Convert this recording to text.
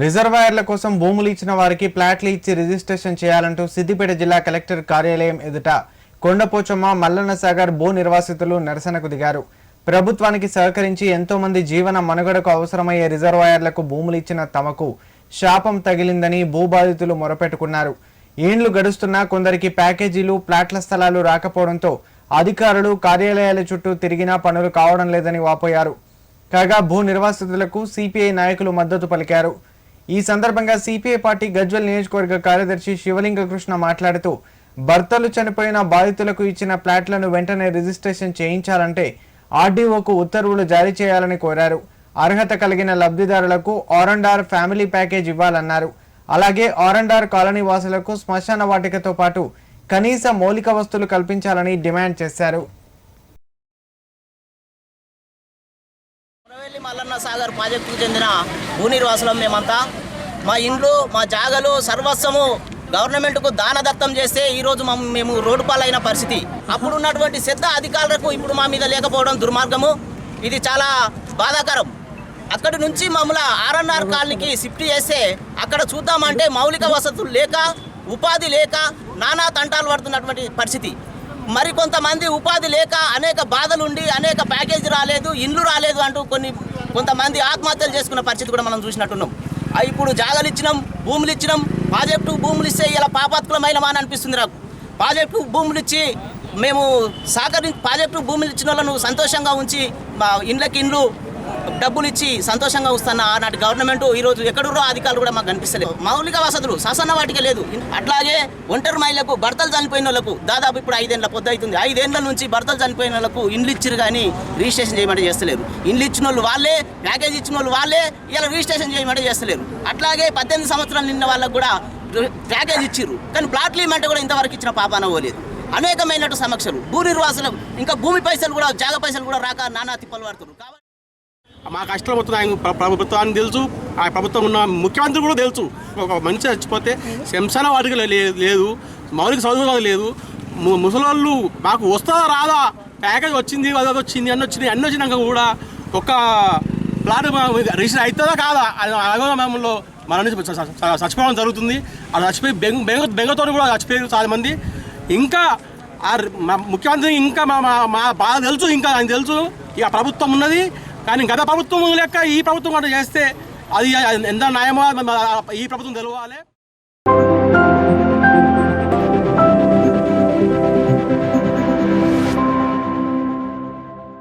రిజర్వాయర్ల కోసం భూములు ఇచ్చిన వారికి ప్లాట్లు ఇచ్చి రిజిస్ట్రేషన్ చేయాలంటూ సిద్దిపేట జిల్లా కలెక్టర్ కార్యాలయం ఎదుట కొండపోచమ్మ మల్లన్న సాగర్ భూ నిర్వాసితులు నిరసనకు దిగారు. ప్రభుత్వానికి సహకరించి ఎంతో మంది జీవన మనుగడకు అవసరమయ్యే రిజర్వాయర్లకు భూములు ఇచ్చిన తమకు శాపం తగిలిందని భూబాధితులు మొరపెట్టుకున్నారు. ఏండ్లు గడుస్తున్నా కొందరికి ప్యాకేజీలు ప్లాట్ల స్థలాలు రాకపోవడంతో అధికారులు కార్యాలయాల చుట్టూ తిరిగినా పనులు కావడం లేదని వాపోయారు. కాగా భూ నిర్వాసితులకు సిపిఐ నాయకులు మద్దతు పలికారు. ఈ సందర్భంగా సిపిఐ పార్టీ గజ్వెల్ నియోజకవర్గ కార్యదర్శి శివలింగ కృష్ణ మాట్లాడుతూ భర్తలు చనిపోయిన బాధితులకు ఇచ్చిన ప్లాట్లను వెంటనే రిజిస్ట్రేషన్ చేయించాలంటే ఆర్డీఓకు ఉత్తర్వులు జారీ చేయాలని కోరారు. అర్హత కలిగిన లబ్ధిదారులకు ఆర్&ఆర్ ఫ్యామిలీ ప్యాకేజ్ ఇవ్వాలన్నారు. అలాగే ఆర్&ఆర్ కాలనీ వాసులకు శ్మశాన వాటికతో పాటు కనీస మౌలిక వస్తువులు కల్పించాలని డిమాండ్ చేశారు. మల్లన్న సాగర్ ప్రాజెక్టుకు చెందిన భూ నిర్వాసులం మేమంతా. మా ఇండ్లు మా జాగలు సర్వస్వము గవర్నమెంట్కు దానదత్తం చేస్తే ఈరోజు మేము రోడ్డు పాలైన పరిస్థితి. అప్పుడు ఉన్నటువంటి శ్రద్ధ అధికారులకు ఇప్పుడు మా మీద లేకపోవడం దుర్మార్గము. ఇది చాలా బాధాకరం. అక్కడి నుంచి మమ్మల్ని ఆర్&ఆర్ కాలనీకి షిఫ్ట్ చేస్తే అక్కడ చూద్దామంటే మౌలిక వసతులు లేక ఉపాధి లేక నానా తంటాలు పడుతున్నటువంటి పరిస్థితి. మరి కొంతమంది ఉపాధి లేక అనేక బాధలుండి అనేక ప్యాకేజీ రాలేదు, ఇండ్లు రాలేదు అంటూ కొంతమంది ఆత్మహత్యలు చేసుకున్న పరిస్థితి కూడా మనం చూసినట్టున్నాం. ఇప్పుడు జాగాలు ఇచ్చినాం, భూములు ఇచ్చినాం, ప్రాజెక్టు భూములు ఇస్తే ఇలా పాపాత్కులమైన అని అనిపిస్తుంది నాకు. ప్రాజెక్టు భూములు ఇచ్చి మేము ప్రాజెక్టు భూములు ఇచ్చిన వాళ్ళను సంతోషంగా ఉంచి మా ఇండ్లకి ఇండ్లు డబ్బులు ఇచ్చి సంతోషంగా వస్తున్న ఆనాటి గవర్నమెంట్ ఈరోజు ఎక్కడురో అధికారులు కూడా మాకు కనిపిస్తలేదు. మౌలిక వసతులు శాసన వాటికే లేదు. అట్లాగే ఒంటరి మహిళలకు భర్తలు చనిపోయిన వాళ్ళకు దాదాపు ఇప్పుడు 5 ఏళ్ళ పొద్దు అవుతుంది. 5 ఏళ్ళ నుంచి భర్తలు చనిపోయిన వాళ్ళకు ఇండ్లు ఇచ్చారు కానీ రిజిస్ట్రేషన్ చేయమంటే చేస్తలేరు. ఇండ్లు ఇచ్చిన వాళ్ళు వాళ్ళే, ప్యాకేజ్ ఇచ్చిన వాళ్ళు వాళ్ళే, ఇలా రిజిస్ట్రేషన్ చేయమంటే చేస్తలేరు. అట్లాగే 18 సంవత్సరాలు నిన్న వాళ్ళకు కూడా ప్యాకేజ్ ఇచ్చిర్రు కానీ ప్లాట్లు ఇవ్వమంటే కూడా ఇంతవరకు ఇచ్చిన పాపాన పోలేదు. అనేకమైనటువంటి సమస్యలు భూ నిర్వాసులు, ఇంకా భూమి పైసలు కూడా జాగ పైసలు కూడా రాక నానా తిప్పలు పడుతున్నారు. మా కష్టం మొత్తం ఆయన ప్రభుత్వానికి తెలుసు, ఆ ప్రభుత్వం ఉన్న ముఖ్యమంత్రి కూడా తెలుసు. ఒక మనిషి చచ్చిపోతే శంసన వాటికి లేదు, మౌలిక సౌకర్యాలు లేదు. ముసలోళ్ళు మాకు వస్తుందా రాదా, ప్యాకేజ్ వచ్చింది అన్ని వచ్చినాక కూడా ఒక ప్లాట్ రిజిస్టర్ అవుతుందా కాదా ఆగమనంలో మన నుంచి చచ్చిపోవడం జరుగుతుంది. అది చచ్చిపోయి బెంగతో కూడా చచ్చిపోయారు చాలా మంది. ఇంకా ముఖ్యమంత్రి ఇంకా మా బాధ తెలుసు, ఇంకా ఆయన తెలుసు. ఇక ప్రభుత్వం ఉన్నది కానీ గత ప్రభుత్వం లెక్క ఈ ప్రభుత్వం కూడా చేస్తే అది ఎంత న్యాయమో ఈ ప్రభుత్వం తెలవాలి.